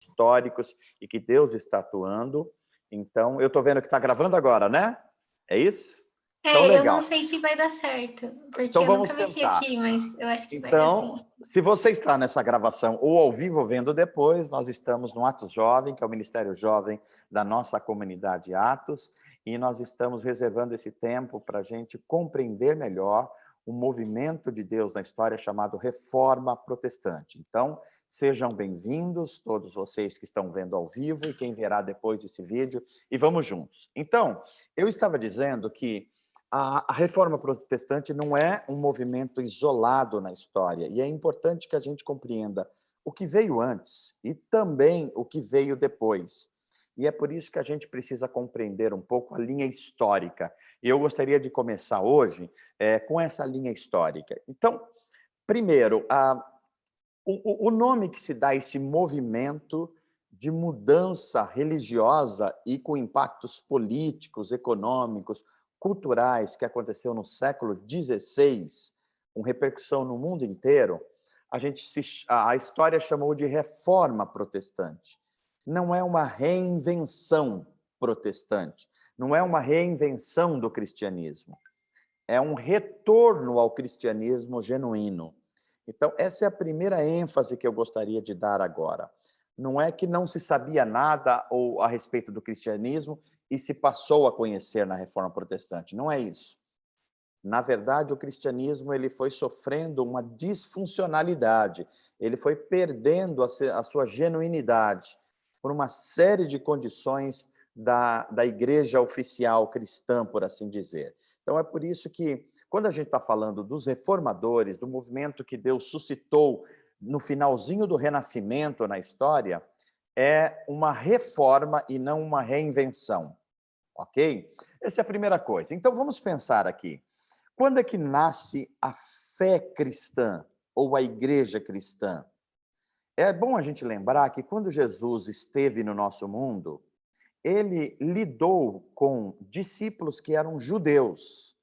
históricos e que Deus está atuando. Então, eu estou vendo que está gravando agora, né? É isso? Então, Eu não legal. sei se vai dar certo, porque Então, eu vamos nunca mexi tentar. aqui, mas eu acho que vai dar sim. Então, se você está nessa gravação ou ao vivo ou vendo depois, nós estamos no Atos Jovem, que é o Ministério Jovem da nossa comunidade Atos, e nós estamos reservando esse tempo para a gente compreender melhor um movimento de Deus na história chamado Reforma Protestante. Então, sejam bem-vindos, todos vocês que estão vendo ao vivo e quem verá depois esse vídeo, e vamos juntos. Então, eu estava dizendo que a Reforma Protestante não é um movimento isolado na história, e é importante que a gente compreenda o que veio antes e também o que veio depois. E é por isso que a gente precisa compreender um pouco a linha histórica. E eu gostaria de começar hoje com essa linha histórica. Então, primeiro, o nome que se dá a esse movimento de mudança religiosa e com impactos políticos, econômicos, culturais que aconteceu no século XVI, com repercussão no mundo inteiro, a história chamou de Reforma Protestante. Não é uma reinvenção protestante, não é uma reinvenção do cristianismo, é um retorno ao cristianismo genuíno. Então, essa é a primeira ênfase que eu gostaria de dar agora. Não é que não se sabia nada ou a respeito do cristianismo e se passou a conhecer na Reforma Protestante. Não é isso. Na verdade, o cristianismo ele foi sofrendo uma disfuncionalidade, ele foi perdendo a sua genuinidade por uma série de condições da igreja oficial cristã, por assim dizer. Então, é por isso que, quando a gente está falando dos reformadores, do movimento que Deus suscitou no finalzinho do Renascimento na história, é uma reforma e não uma reinvenção, ok? Essa é a primeira coisa. Então, vamos pensar aqui. Quando é que nasce a fé cristã ou a igreja cristã? É bom a gente lembrar que quando Jesus esteve no nosso mundo, ele lidou com discípulos que eram judeus.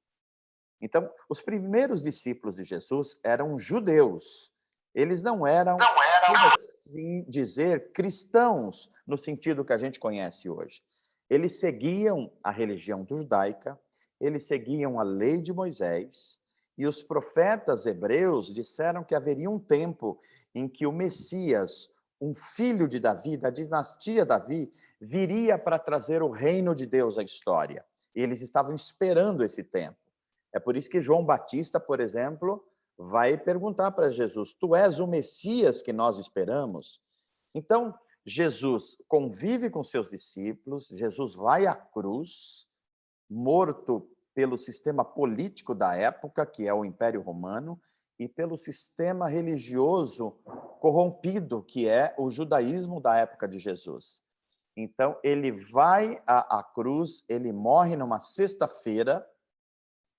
Então, os primeiros discípulos de Jesus eram judeus. Eles não eram, por assim dizer, cristãos, no sentido que a gente conhece hoje. Eles seguiam a religião judaica, eles seguiam a lei de Moisés, e os profetas hebreus disseram que haveria um tempo em que o Messias, um filho de Davi, da dinastia Davi, viria para trazer o reino de Deus à história. Eles estavam esperando esse tempo. É por isso que João Batista, por exemplo, vai perguntar para Jesus: tu és o Messias que nós esperamos? Então, Jesus convive com seus discípulos, Jesus vai à cruz, morto pelo sistema político da época, que é o Império Romano, e pelo sistema religioso corrompido, que é o judaísmo da época de Jesus. Então, ele vai à cruz, ele morre numa sexta-feira,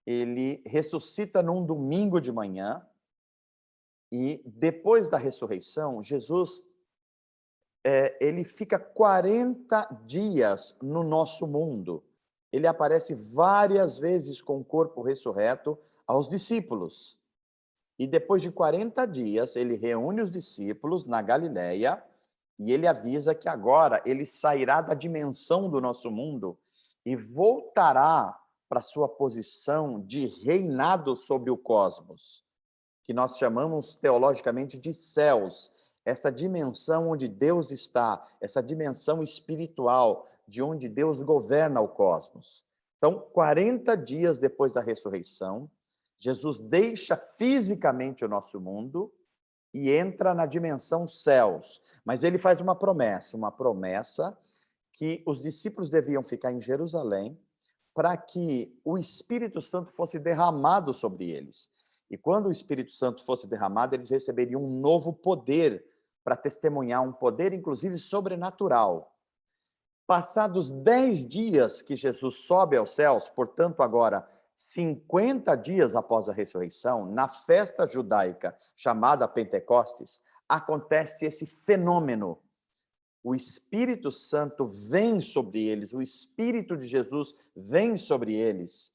ele ressuscita num domingo de manhã, e depois da ressurreição, Jesus ele fica 40 dias no nosso mundo. Ele aparece várias vezes com o corpo ressurreto aos discípulos. E depois de 40 dias, ele reúne os discípulos na Galileia e ele avisa que agora ele sairá da dimensão do nosso mundo e voltará para sua posição de reinado sobre o cosmos, que nós chamamos teologicamente de céus, essa dimensão onde Deus está, essa dimensão espiritual, de onde Deus governa o cosmos. Então, 40 dias depois da ressurreição, Jesus deixa fisicamente o nosso mundo e entra na dimensão céus. Mas ele faz uma promessa que os discípulos deviam ficar em Jerusalém para que o Espírito Santo fosse derramado sobre eles. E quando o Espírito Santo fosse derramado, eles receberiam um novo poder para testemunhar, um poder, inclusive, sobrenatural. Passados 10 dias que Jesus sobe aos céus, portanto, agora 50 dias após a ressurreição, na festa judaica chamada Pentecostes, acontece esse fenômeno. O Espírito Santo vem sobre eles, o Espírito de Jesus vem sobre eles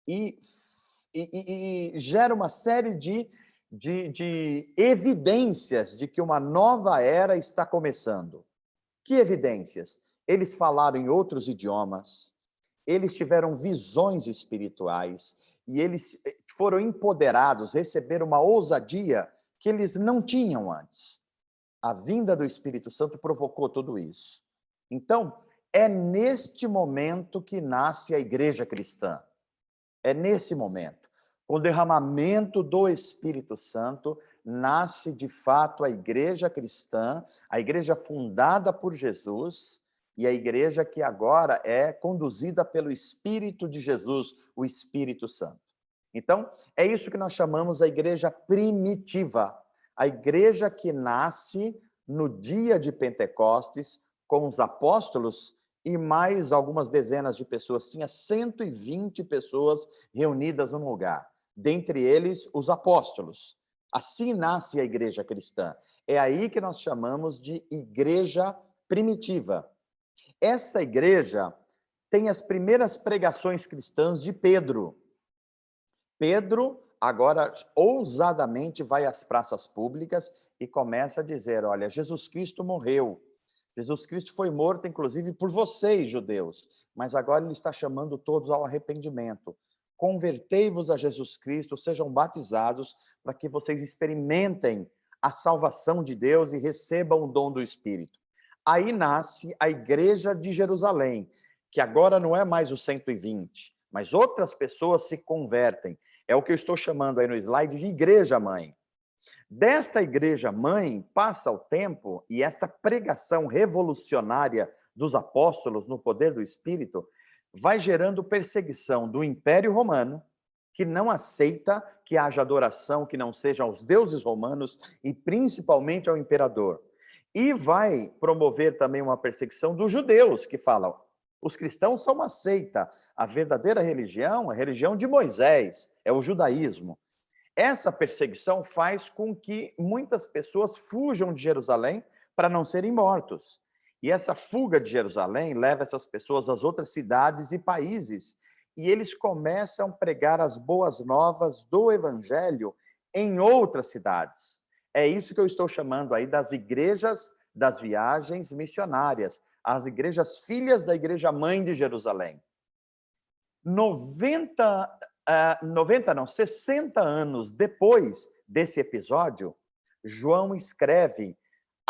e gera uma série de evidências de que uma nova era está começando. Que evidências? Eles falaram em outros idiomas, eles tiveram visões espirituais e eles foram empoderados, receberam uma ousadia que eles não tinham antes. A vinda do Espírito Santo provocou tudo isso. Então, é neste momento que nasce a igreja cristã. É nesse momento. Com o derramamento do Espírito Santo, nasce de fato a igreja cristã, a igreja fundada por Jesus e a igreja que agora é conduzida pelo Espírito de Jesus, o Espírito Santo. Então, é isso que nós chamamos a igreja primitiva, a igreja que nasce no dia de Pentecostes, com os apóstolos e mais algumas dezenas de pessoas. Tinha 120 pessoas reunidas num lugar, dentre eles os apóstolos. Assim nasce a igreja cristã. É aí que nós chamamos de igreja primitiva. Essa igreja tem as primeiras pregações cristãs de Pedro. Pedro, agora, ousadamente vai às praças públicas e começa a dizer, olha, Jesus Cristo morreu. Jesus Cristo foi morto, inclusive, por vocês, judeus. Mas agora ele está chamando todos ao arrependimento. Convertei-vos a Jesus Cristo, sejam batizados, para que vocês experimentem a salvação de Deus e recebam o dom do Espírito. Aí nasce a igreja de Jerusalém, que agora não é mais os 120, mas outras pessoas se convertem. É o que eu estou chamando aí no slide de igreja-mãe. Desta igreja-mãe, passa o tempo e esta pregação revolucionária dos apóstolos no poder do Espírito vai gerando perseguição do Império Romano, que não aceita que haja adoração que não seja aos deuses romanos e principalmente ao imperador. E vai promover também uma perseguição dos judeus, que falam, os cristãos são uma seita, a verdadeira religião é a religião de Moisés, é o judaísmo. Essa perseguição faz com que muitas pessoas fujam de Jerusalém para não serem mortos. E essa fuga de Jerusalém leva essas pessoas às outras cidades e países. E eles começam a pregar as boas novas do evangelho em outras cidades. É isso que eu estou chamando aí das igrejas das viagens missionárias, as igrejas filhas da igreja mãe de Jerusalém. 60 anos depois desse episódio, João escreve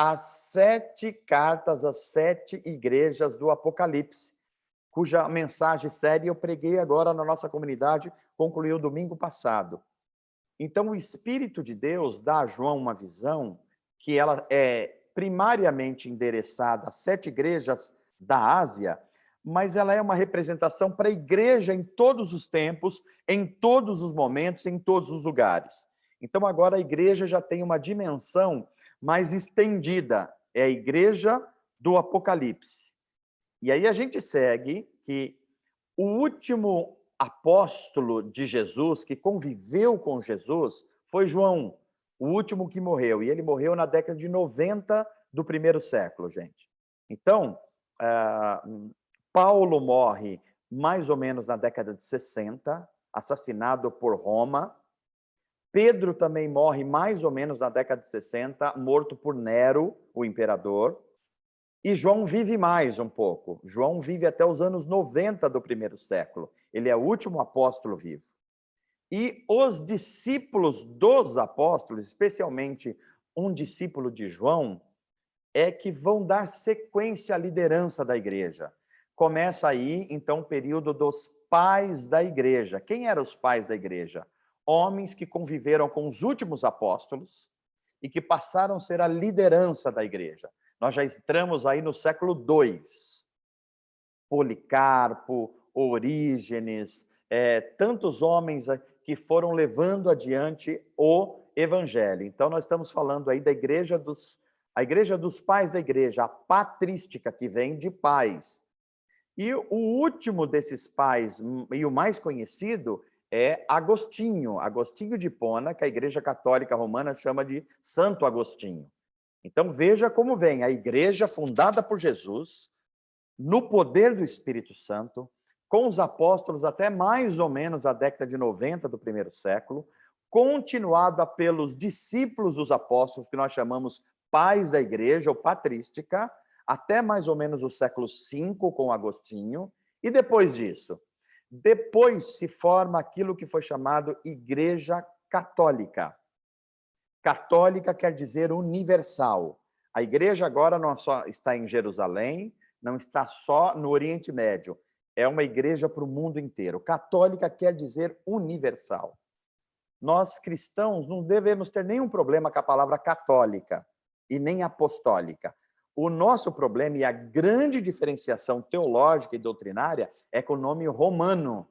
as 7 cartas às 7 igrejas do Apocalipse, cuja mensagem série eu preguei agora na nossa comunidade, concluiu domingo passado. Então, o Espírito de Deus dá a João uma visão que ela é primariamente endereçada às 7 igrejas da Ásia, mas ela é uma representação para a igreja em todos os tempos, em todos os momentos, em todos os lugares. Então, agora a igreja já tem uma dimensão mais estendida, é a igreja do Apocalipse. E aí a gente segue que o último apóstolo de Jesus, que conviveu com Jesus, foi João, o último que morreu. E ele morreu na década de 90 do primeiro século, gente. Então, Paulo morre mais ou menos na década de 60, assassinado por Roma. Pedro também morre mais ou menos na década de 60, morto por Nero, o imperador. E João vive mais um pouco. João vive até os anos 90 do primeiro século. Ele é o último apóstolo vivo. E os discípulos dos apóstolos, especialmente um discípulo de João, é que vão dar sequência à liderança da igreja. Começa aí, então, o período dos pais da igreja. Quem eram os pais da igreja? Homens que conviveram com os últimos apóstolos e que passaram a ser a liderança da igreja. Nós já entramos aí no século II. Policarpo, Orígenes, tantos homens que foram levando adiante o evangelho. Então, nós estamos falando aí da igreja dos pais da igreja, a patrística, que vem de pais. E o último desses pais, e o mais conhecido, é Agostinho, Agostinho de Hipona, que a Igreja Católica Romana chama de Santo Agostinho. Então, veja como vem a igreja fundada por Jesus, no poder do Espírito Santo, com os apóstolos até mais ou menos a década de 90 do primeiro século, continuada pelos discípulos dos apóstolos, que nós chamamos pais da igreja, ou patrística, até mais ou menos o século V, com Agostinho, e depois disso? Depois se forma aquilo que foi chamado Igreja Católica. Católica quer dizer universal. A igreja agora não só está em Jerusalém, não está só no Oriente Médio, é uma igreja para o mundo inteiro. Católica quer dizer universal. Nós, cristãos, não devemos ter nenhum problema com a palavra católica e nem apostólica. O nosso problema e a grande diferenciação teológica e doutrinária é com o nome romano.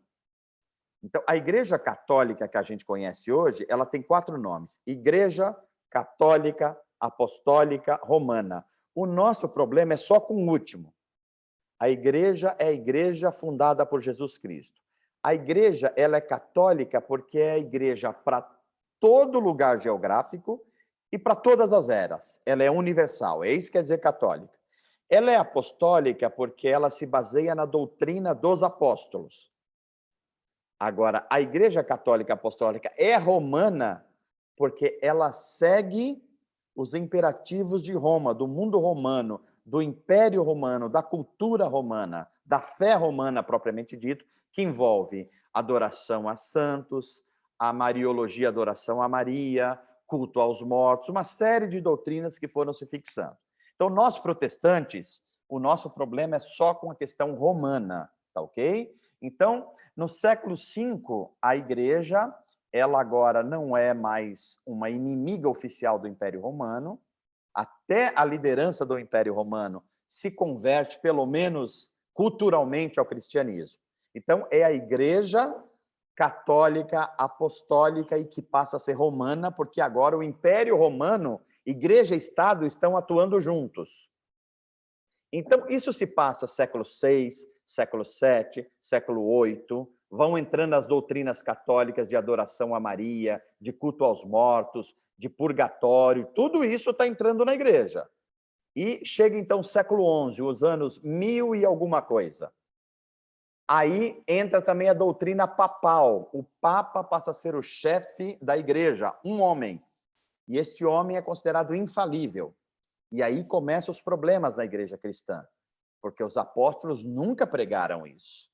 Então, a Igreja Católica que a gente conhece hoje, ela tem 4 nomes: Igreja Católica Apostólica Romana. O nosso problema é só com o último. A igreja é a igreja fundada por Jesus Cristo. A igreja, ela é católica porque é a igreja para todo lugar geográfico e para todas as eras. Ela é universal, é isso que quer dizer católica. Ela é apostólica porque ela se baseia na doutrina dos apóstolos. Agora, a Igreja Católica Apostólica é romana porque ela segue os imperativos de Roma, do mundo romano, do Império Romano, da cultura romana, da fé romana propriamente dito, que envolve adoração a santos, a mariologia, adoração a Maria, culto aos mortos, uma série de doutrinas que foram se fixando. Então, nós protestantes, o nosso problema é só com a questão romana, tá ok? Então, no século V, a igreja, ela agora não é mais uma inimiga oficial do Império Romano, até a liderança do Império Romano se converte, pelo menos culturalmente, ao cristianismo. Então, é a igreja católica, apostólica e que passa a ser romana, porque agora o Império Romano, igreja e Estado estão atuando juntos. Então, isso se passa século VI, século VII, século VIII, vão entrando as doutrinas católicas de adoração a Maria, de culto aos mortos, de purgatório, tudo isso está entrando na igreja. E chega então o século XI, os anos 1000 e alguma coisa. Aí entra também a doutrina papal. O Papa passa a ser o chefe da igreja, um homem. E este homem é considerado infalível. E aí começam os problemas na igreja cristã, porque os apóstolos nunca pregaram isso.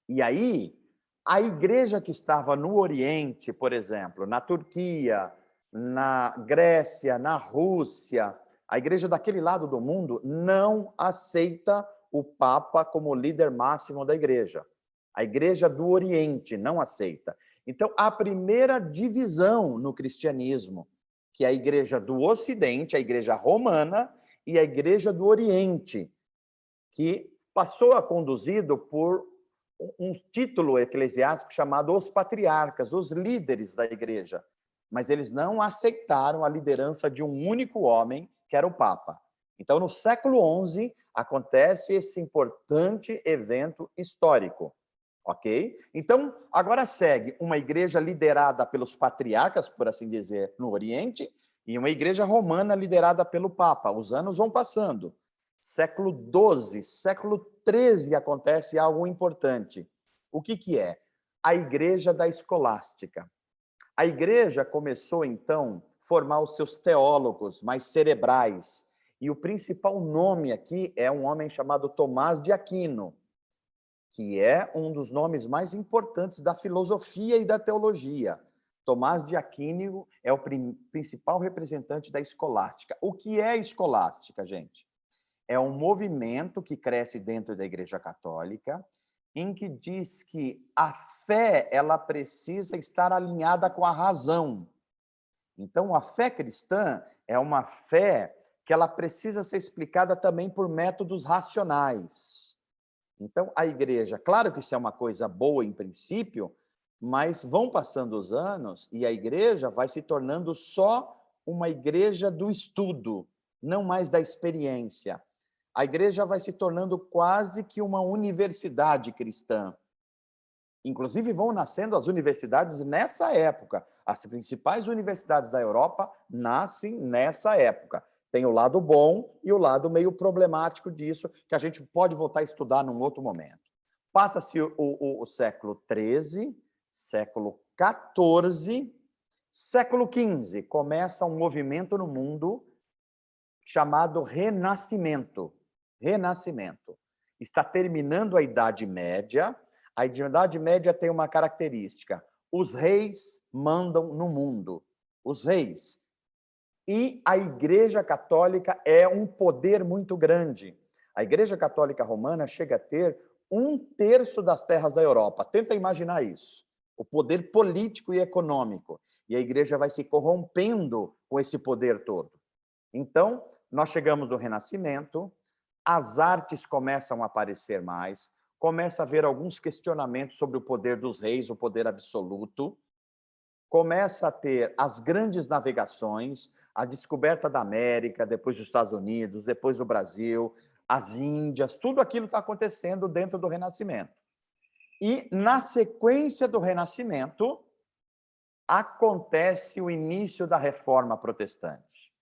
E aí, a igreja que estava no Oriente, por exemplo, na Turquia, na Grécia, na Rússia, a igreja daquele lado do mundo não aceita o Papa como líder máximo da igreja. A igreja do Oriente não aceita. Então, a primeira divisão no cristianismo, que é a igreja do Ocidente, a igreja romana, e a igreja do Oriente, que passou a conduzido por um título eclesiástico chamado os patriarcas, os líderes da igreja. Mas eles não aceitaram a liderança de um único homem, que era o Papa. Então, no século XI, acontece esse importante evento histórico. Ok? Então, agora segue uma igreja liderada pelos patriarcas, por assim dizer, no Oriente, e uma igreja romana liderada pelo Papa. Os anos vão passando. Século XII, século XIII acontece algo importante. O que é? A igreja da escolástica. A igreja começou, então, a formar os seus teólogos mais cerebrais. E o principal nome aqui é um homem chamado Tomás de Aquino, que é um dos nomes mais importantes da filosofia e da teologia. Tomás de Aquino é o principal representante da escolástica. O que é escolástica, gente? É um movimento que cresce dentro da Igreja Católica, em que diz que a fé ela precisa estar alinhada com a razão. Então, a fé cristã é uma fé que ela precisa ser explicada também por métodos racionais. Então, a igreja, claro que isso é uma coisa boa em princípio, mas vão passando os anos e a igreja vai se tornando só uma igreja do estudo, não mais da experiência. A igreja vai se tornando quase que uma universidade cristã. Inclusive, vão nascendo as universidades nessa época. As principais universidades da Europa nascem nessa época. Tem o lado bom e o lado meio problemático disso, que a gente pode voltar a estudar num outro momento. Passa-se o século XIII, século XIV, século XV, começa um movimento no mundo chamado Renascimento. renascimento. Está terminando a Idade Média. A Idade Média tem uma característica: os reis mandam no mundo. Os reis. E a Igreja Católica é um poder muito grande. A Igreja Católica Romana chega a ter 1/3 das terras da Europa. Tenta imaginar isso. O poder político e econômico. E a Igreja vai se corrompendo com esse poder todo. Então, nós chegamos no Renascimento, as artes começam a aparecer mais, começa a haver alguns questionamentos sobre o poder dos reis, o poder absoluto, começa a ter as grandes navegações, a descoberta da América, depois dos Estados Unidos, depois do Brasil, as Índias, tudo aquilo está acontecendo dentro do Renascimento. E, na sequência do Renascimento, acontece o início da Reforma Protestante.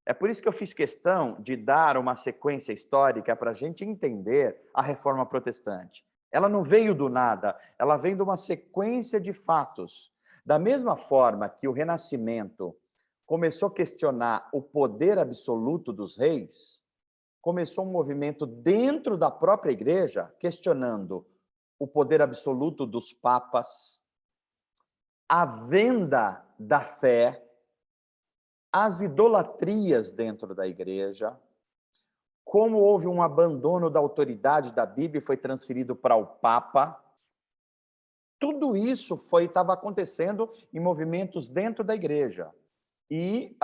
É por isso que eu fiz questão de dar uma sequência histórica para a gente entender a Reforma Protestante. Ela não veio do nada, ela vem de uma sequência de fatos. Da mesma forma que o Renascimento começou a questionar o poder absoluto dos reis, começou um movimento dentro da própria Igreja questionando o poder absoluto dos papas, a venda da fé, as idolatrias dentro da Igreja, como houve um abandono da autoridade da Bíblia e foi transferido para o Papa. Tudo isso estava acontecendo em movimentos dentro da Igreja. E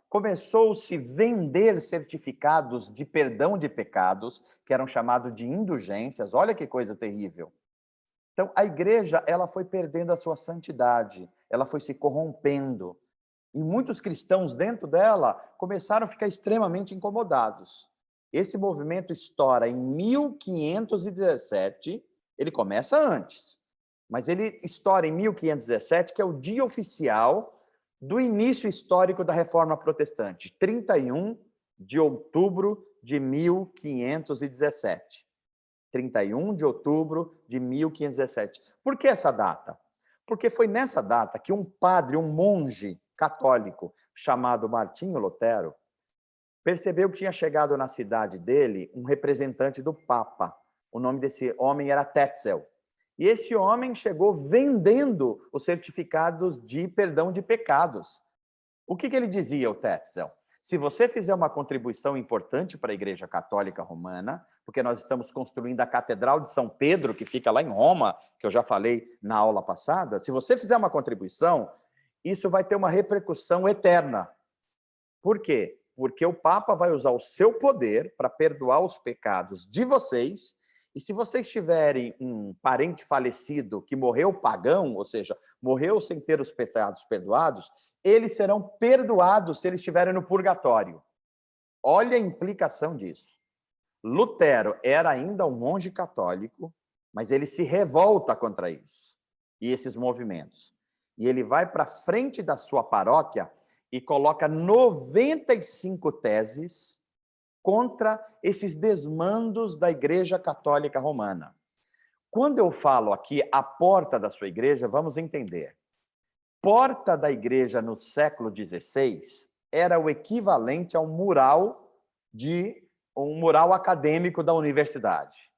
começou-se a vender certificados de perdão de pecados, que eram chamados de indulgências. Olha que coisa terrível. Então, a Igreja ela foi perdendo a sua santidade, ela foi se corrompendo. E muitos cristãos dentro dela começaram a ficar extremamente incomodados. Esse movimento estoura em 1517, ele começa antes, mas ele estoura em 1517, que é o dia oficial do início histórico da Reforma Protestante, 31 de outubro de 1517. 31 de outubro de 1517. Por que essa data? Porque foi nessa data que um padre, um monge católico, chamado Martinho Lutero, percebeu que tinha chegado na cidade dele um representante do Papa. O nome desse homem era Tetzel. E esse homem chegou vendendo os certificados de perdão de pecados. O que ele dizia, o Tetzel? Se você fizer uma contribuição importante para a Igreja Católica Romana, porque nós estamos construindo a Catedral de São Pedro, que fica lá em Roma, que eu já falei na aula passada, se você fizer uma contribuição, isso vai ter uma repercussão eterna. Por quê? Porque o Papa vai usar o seu poder para perdoar os pecados de vocês, e se vocês tiverem um parente falecido que morreu pagão, ou seja, morreu sem ter os pecados perdoados, eles serão perdoados se eles estiverem no purgatório. Olha a implicação disso. Lutero era ainda um monge católico, mas ele se revolta contra isso e esses movimentos. E ele vai para frente da sua paróquia e coloca 95 teses contra esses desmandos da Igreja Católica Romana. Quando eu falo aqui a porta da sua igreja, vamos entender. Porta da igreja no século XVI era o equivalente a um mural acadêmico da universidade.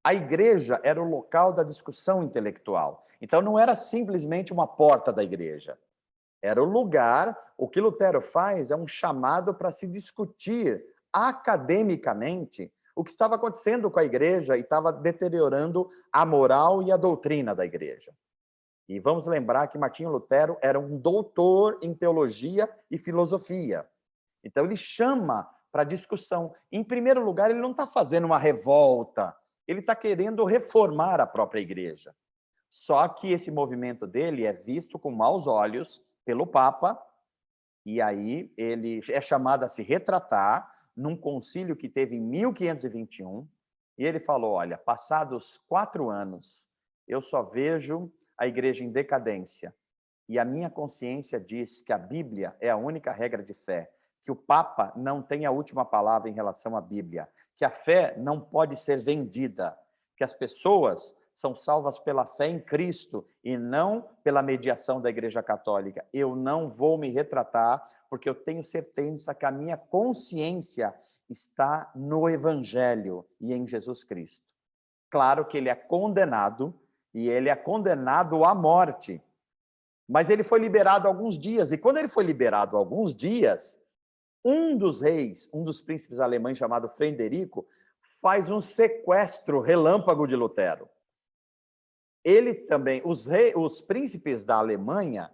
A igreja era o local da discussão intelectual. Então, não era simplesmente uma porta da igreja. Era o lugar, o que Lutero faz é um chamado para se discutir academicamente o que estava acontecendo com a igreja e estava deteriorando a moral e a doutrina da igreja. E vamos lembrar que Martinho Lutero era um doutor em teologia e filosofia. Então, ele chama para discussão. Em primeiro lugar, ele não está fazendo uma revolta, ele está querendo reformar a própria igreja. Só que esse movimento dele é visto com maus olhos pelo Papa, e aí ele é chamado a se retratar num concílio que teve em 1521, e ele falou, olha, passados 4 anos, eu só vejo a igreja em decadência, e a minha consciência diz que a Bíblia é a única regra de fé, que o Papa não tem a última palavra em relação à Bíblia, que a fé não pode ser vendida, que as pessoas são salvas pela fé em Cristo e não pela mediação da Igreja Católica. Eu não vou me retratar, porque eu tenho certeza que a minha consciência está no Evangelho e em Jesus Cristo. Claro que ele é condenado, e ele é condenado à morte. Mas ele foi liberado alguns dias, e quando ele foi liberado alguns dias, um dos reis, um dos príncipes alemães chamado Frederico, faz um sequestro relâmpago de Lutero. Ele também, os príncipes da Alemanha,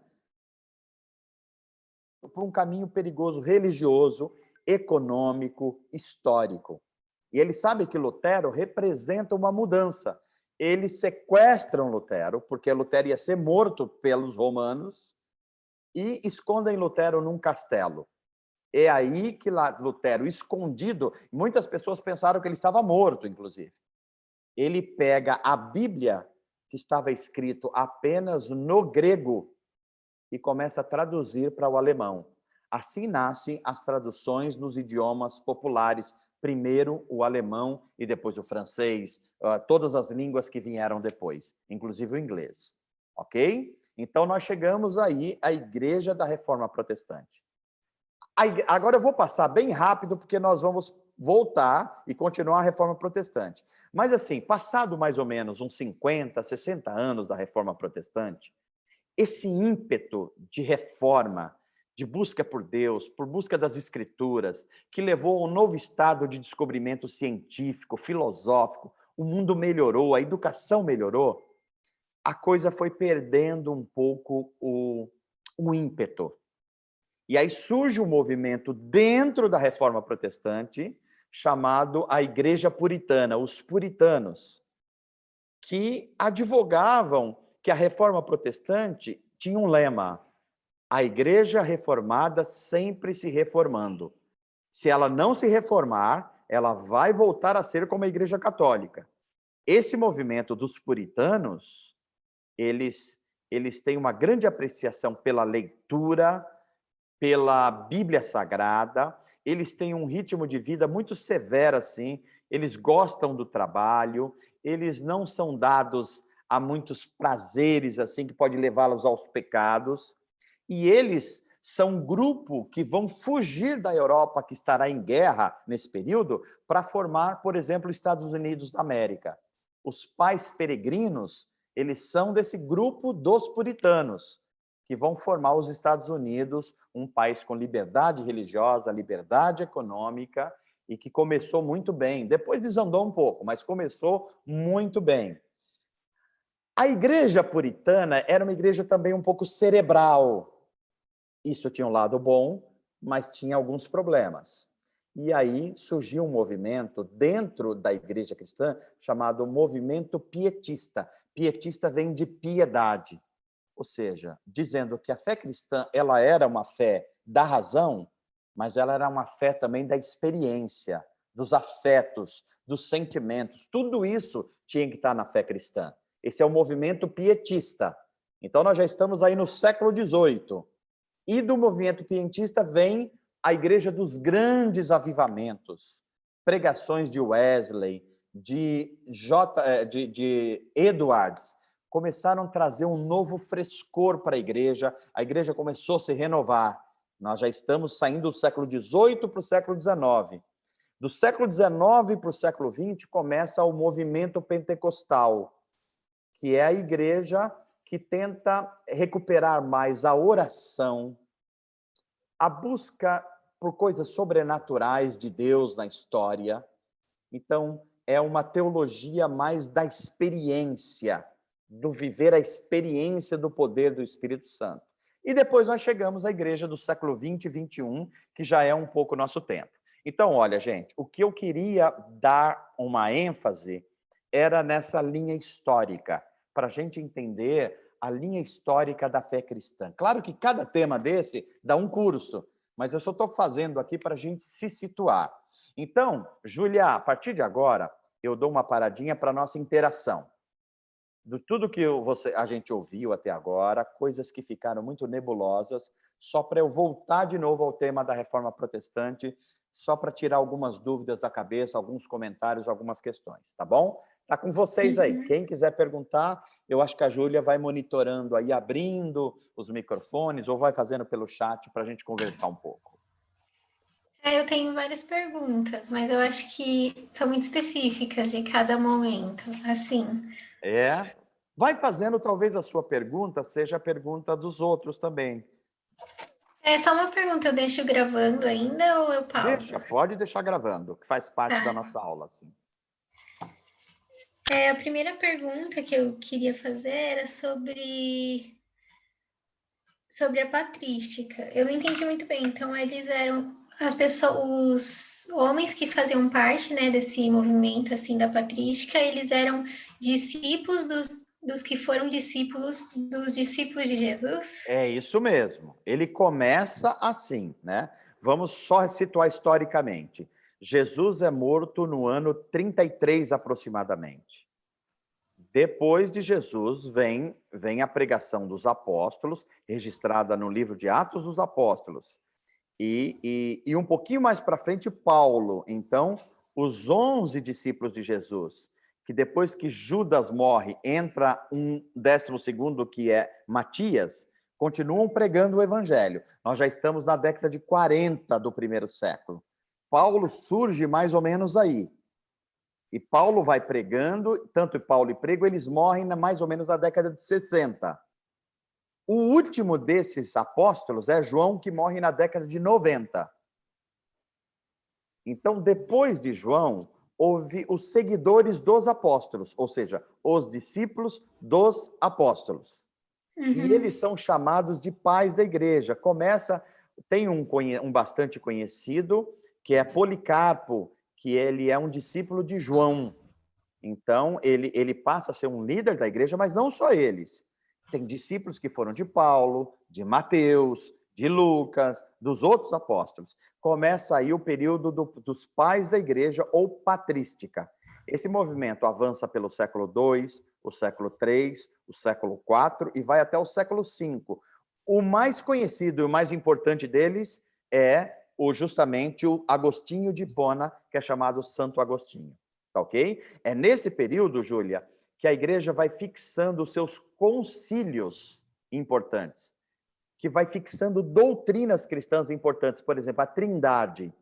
por um caminho perigoso, religioso, econômico, histórico. E eles sabem que Lutero representa uma mudança. Eles sequestram Lutero, porque Lutero ia ser morto pelos romanos, e escondem Lutero num castelo. É aí que Lutero, escondido, muitas pessoas pensaram que ele estava morto, inclusive. Ele pega a Bíblia, que estava escrito apenas no grego, e começa a traduzir para o alemão. Assim nascem as traduções nos idiomas populares, primeiro o alemão e depois o francês, todas as línguas que vieram depois, inclusive o inglês. Ok? Então, nós chegamos aí à Igreja da Reforma Protestante. Agora eu vou passar bem rápido, porque nós vamos voltar e continuar a Reforma Protestante. Mas assim, passado mais ou menos uns 50, 60 anos da Reforma Protestante, esse ímpeto de reforma, de busca por Deus, por busca das Escrituras, que levou a um novo estado de descobrimento científico, filosófico, o mundo melhorou, a educação melhorou, a coisa foi perdendo um pouco o ímpeto. E aí surge um movimento dentro da Reforma Protestante chamado a Igreja Puritana, os puritanos, que advogavam que a Reforma Protestante tinha um lema: a Igreja Reformada sempre se reformando. Se ela não se reformar, ela vai voltar a ser como a Igreja Católica. Esse movimento dos puritanos, eles têm uma grande apreciação pela leitura, pela Bíblia Sagrada, eles têm um ritmo de vida muito severo, assim, eles gostam do trabalho, eles não são dados a muitos prazeres, assim, que pode levá-los aos pecados, e eles são um grupo que vão fugir da Europa, que estará em guerra nesse período, para formar, por exemplo, os Estados Unidos da América. Os pais peregrinos, eles são desse grupo dos puritanos, que vão formar os Estados Unidos, um país com liberdade religiosa, liberdade econômica, e que começou muito bem. Depois desandou um pouco, mas começou muito bem. A igreja puritana era uma igreja também um pouco cerebral. Isso tinha um lado bom, mas tinha alguns problemas. E aí surgiu um movimento dentro da igreja cristã chamado movimento pietista. Pietista vem de piedade. Ou seja, dizendo que a fé cristã ela era uma fé da razão, mas ela era uma fé também da experiência, dos afetos, dos sentimentos. Tudo isso tinha que estar na fé cristã. Esse é o movimento pietista. Então, nós já estamos aí no século XVIII. E do movimento pietista vem a igreja dos grandes avivamentos, pregações de Wesley, de Edwards, começaram a trazer um novo frescor para a igreja começou a se renovar. Nós já estamos saindo do século XVIII para o século XIX. Do século XIX para o século XX começa o movimento pentecostal, que é a igreja que tenta recuperar mais a oração, a busca por coisas sobrenaturais de Deus na história. Então, é uma teologia mais da experiência, do viver a experiência do poder do Espírito Santo. E depois nós chegamos à igreja do século XX e XXI, que já é um pouco nosso tempo. Então, olha, gente, o que eu queria dar uma ênfase era nessa linha histórica, para a gente entender a linha histórica da fé cristã. Claro que cada tema desse dá um curso, mas eu só estou fazendo aqui para a gente se situar. Então, Júlia, a partir de agora, eu dou uma paradinha para a nossa interação. De tudo que a gente ouviu até agora, coisas que ficaram muito nebulosas, só para eu voltar de novo ao tema da Reforma Protestante, só para tirar algumas dúvidas da cabeça, alguns comentários, algumas questões, tá bom? Tá com vocês aí. Quem quiser perguntar, eu acho que a Júlia vai monitorando aí, abrindo os microfones, ou vai fazendo pelo chat para a gente conversar um pouco. Eu tenho várias perguntas, mas eu acho que são muito específicas de cada momento, assim. Vai fazendo, talvez a sua pergunta seja a pergunta dos outros também. É só uma pergunta, eu deixo gravando ainda ou eu pauso? Pode deixar gravando, que faz parte da Tá. nossa aula, sim. A primeira pergunta que eu queria fazer era sobre a patrística. Eu não entendi muito bem. Então, eles eram as pessoas, os homens que faziam parte, né, desse movimento assim da patrística, eles eram discípulos dos que foram discípulos dos discípulos de Jesus? É isso mesmo. Ele começa assim, né? Vamos só situar historicamente. Jesus é morto no ano 33 aproximadamente. Depois de Jesus vem a pregação dos apóstolos, registrada no livro de Atos dos Apóstolos. E um pouquinho mais para frente, Paulo. Então, os 11 discípulos de Jesus, que depois que Judas morre, entra um 12º, que é Matias, continuam pregando o evangelho. Nós já estamos na década de 40 do primeiro século. Paulo surge mais ou menos aí. E Paulo vai pregando, tanto Paulo e Prego, eles morrem mais ou menos na década de 60. O último desses apóstolos é João, que morre na década de 90. Então, depois de João, houve os seguidores dos apóstolos, ou seja, os discípulos dos apóstolos. E eles são chamados de pais da igreja. Tem um bastante conhecido, que é Policarpo, que ele é um discípulo de João. Então, ele passa a ser um líder da igreja, mas não só eles. Tem discípulos que foram de Paulo, de Mateus, de Lucas, dos outros apóstolos. Começa aí o período dos pais da igreja, ou patrística. Esse movimento avança pelo século II, o século III, o século IV e vai até o século V. O mais conhecido e o mais importante deles é justamente o Agostinho de Hipona, que é chamado Santo Agostinho. Tá ok? É nesse período, Júlia, que a igreja vai fixando os seus concílios importantes, que vai fixando doutrinas cristãs importantes, por exemplo, a Trindade.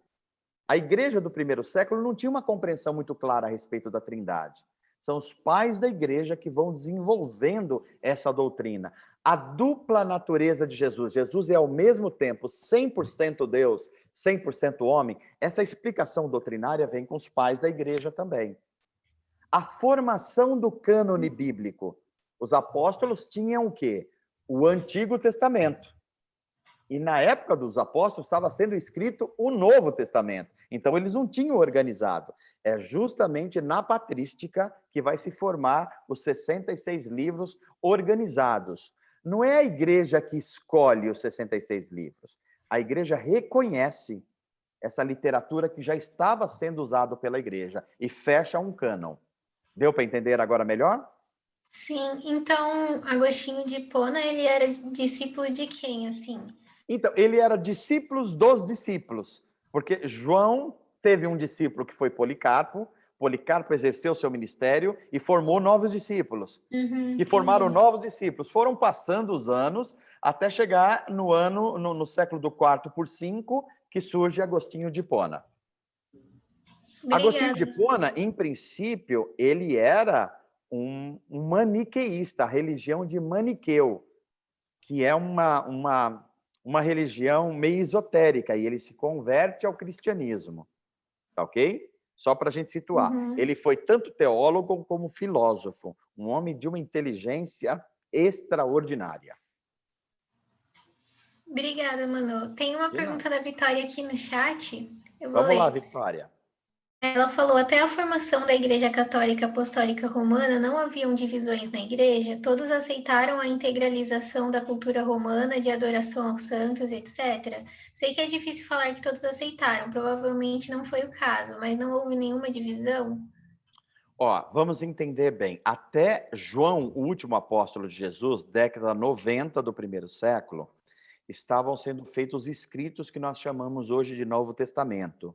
A igreja do primeiro século não tinha uma compreensão muito clara a respeito da Trindade. São os pais da igreja que vão desenvolvendo essa doutrina. A dupla natureza de Jesus. Jesus é ao mesmo tempo 100% Deus, 100% homem. Essa explicação doutrinária vem com os pais da igreja também. A formação do cânone bíblico. Os apóstolos tinham o quê? O Antigo Testamento. E na época dos apóstolos estava sendo escrito o Novo Testamento. Então eles não tinham organizado. É justamente na patrística que vai se formar os 66 livros organizados. Não é a igreja que escolhe os 66 livros. A igreja reconhece essa literatura que já estava sendo usada pela igreja e fecha um cânon. Deu para entender agora melhor? Sim, então Agostinho de Hipona, ele era discípulo de quem, assim? Então, ele era discípulos dos discípulos, porque João teve um discípulo que foi Policarpo, Policarpo exerceu seu ministério e formou novos discípulos, que formaram Entendi. novos discípulos. Foram passando os anos até chegar no século do quarto por 5, que surge Agostinho de Hipona. Agostinho de Obrigada. Hipona, em princípio, ele era um maniqueísta, a religião de Maniqueu, que é uma religião meio esotérica, e ele se converte ao cristianismo, tá ok? Só para a gente situar. Ele foi tanto teólogo como filósofo, um homem de uma inteligência extraordinária. Obrigada, Manu. Tem uma De nada. pergunta da Vitória aqui no chat. Eu vou Vamos lá, ler. Victória. Ela falou: até a formação da Igreja Católica Apostólica Romana não haviam divisões na Igreja, todos aceitaram a integralização da cultura romana de adoração aos santos, etc. Sei que é difícil falar que todos aceitaram, provavelmente não foi o caso, mas não houve nenhuma divisão? Ó, vamos entender bem. Até João, o último apóstolo de Jesus, década 90 do primeiro século, estavam sendo feitos escritos que nós chamamos hoje de Novo Testamento.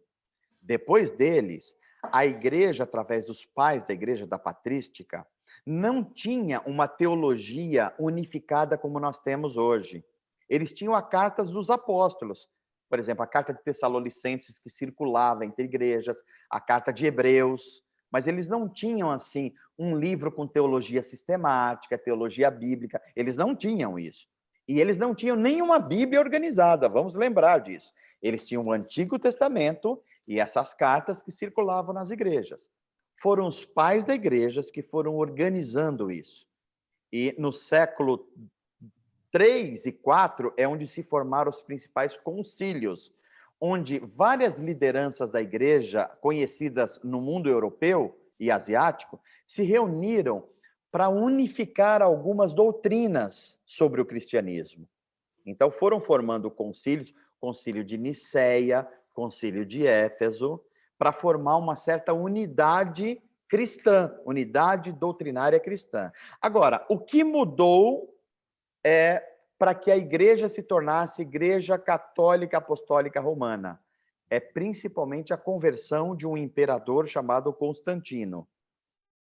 Depois deles, a igreja, através dos pais da igreja da patrística, não tinha uma teologia unificada como nós temos hoje. Eles tinham as cartas dos apóstolos, Por exemplo, a carta de Tessalonicenses, que circulava entre igrejas, a carta de Hebreus, mas eles não tinham, assim, um livro com teologia sistemática, teologia bíblica, eles não tinham isso. E eles não tinham nenhuma Bíblia organizada, vamos lembrar disso. Eles tinham o Antigo Testamento e essas cartas que circulavam nas igrejas. Foram os pais da igreja que foram organizando isso. E no século 3 e 4 é onde se formaram os principais concílios, onde várias lideranças da igreja, conhecidas no mundo europeu e asiático, se reuniram para unificar algumas doutrinas sobre o cristianismo. Então foram formando concílios, concílio de Niceia, concílio de Éfeso, para formar uma certa unidade cristã, unidade doutrinária cristã. Agora, o que mudou para que a igreja se tornasse Igreja Católica Apostólica Romana? É principalmente a conversão de um imperador chamado Constantino.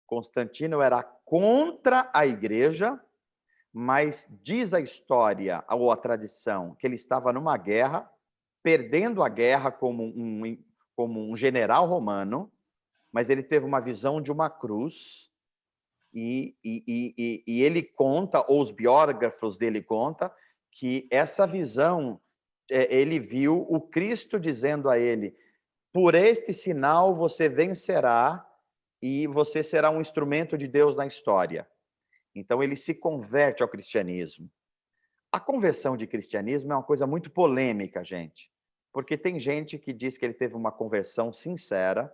Constantino era contra a igreja, mas diz a história ou a tradição que ele estava numa guerra, perdendo a guerra como um general romano, mas ele teve uma visão de uma cruz, e ele conta, ou os biógrafos dele contam, que essa visão, ele viu o Cristo dizendo a ele: por este sinal você vencerá e você será um instrumento de Deus na história. Então ele se converte ao cristianismo. A conversão de cristianismo é uma coisa muito polêmica, gente, porque tem gente que diz que ele teve uma conversão sincera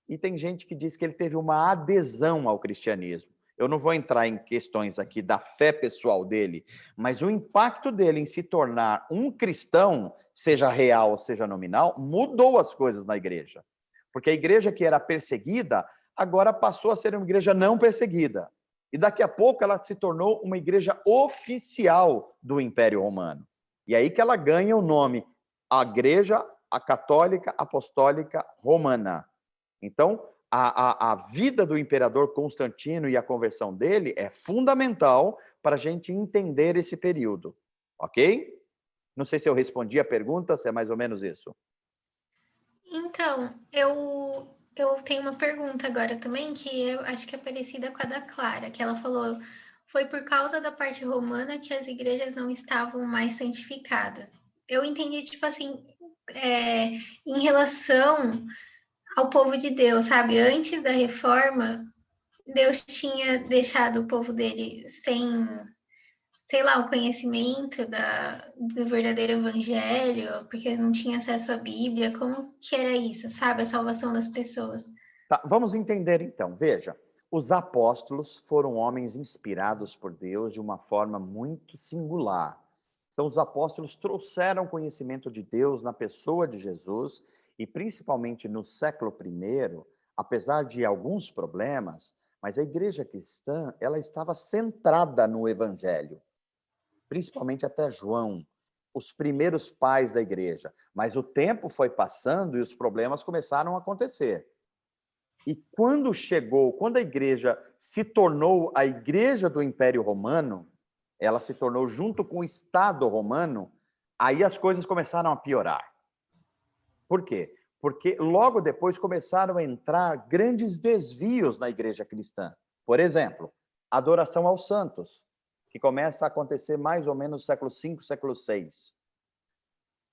e tem gente que diz que ele teve uma adesão ao cristianismo. Eu não vou entrar em questões aqui da fé pessoal dele, mas o impacto dele em se tornar um cristão, seja real ou seja nominal, mudou as coisas na igreja. Porque a igreja que era perseguida, agora passou a ser uma igreja não perseguida. E daqui a pouco ela se tornou uma igreja oficial do Império Romano. E aí que ela ganha o nome, a Igreja Católica Apostólica Romana. Então, a vida do imperador Constantino e a conversão dele é fundamental para a gente entender esse período, ok? Não sei se eu respondi a pergunta, se é mais ou menos isso. Então, eu tenho uma pergunta agora também, que eu acho que é parecida com a da Clara, que ela falou, foi por causa da parte romana que as igrejas não estavam mais santificadas. Eu entendi, tipo assim, em relação ao povo de Deus, sabe? Antes da reforma, Deus tinha deixado o povo dele sem, sei lá, o conhecimento do verdadeiro evangelho, porque não tinha acesso à Bíblia. Como que era isso, sabe? A salvação das pessoas. Tá, vamos entender então. Veja, os apóstolos foram homens inspirados por Deus de uma forma muito singular. Então, os apóstolos trouxeram conhecimento de Deus na pessoa de Jesus e, principalmente no século I, apesar de alguns problemas, mas a igreja cristã, ela estava centrada no evangelho, principalmente até João, os primeiros pais da igreja. Mas o tempo foi passando e os problemas começaram a acontecer. E quando a igreja se tornou a igreja do Império Romano, ela se tornou junto com o Estado romano, aí as coisas começaram a piorar. Por quê? Porque logo depois começaram a entrar grandes desvios na igreja cristã. Por exemplo, adoração aos santos, que começa a acontecer mais ou menos no século V, século VI.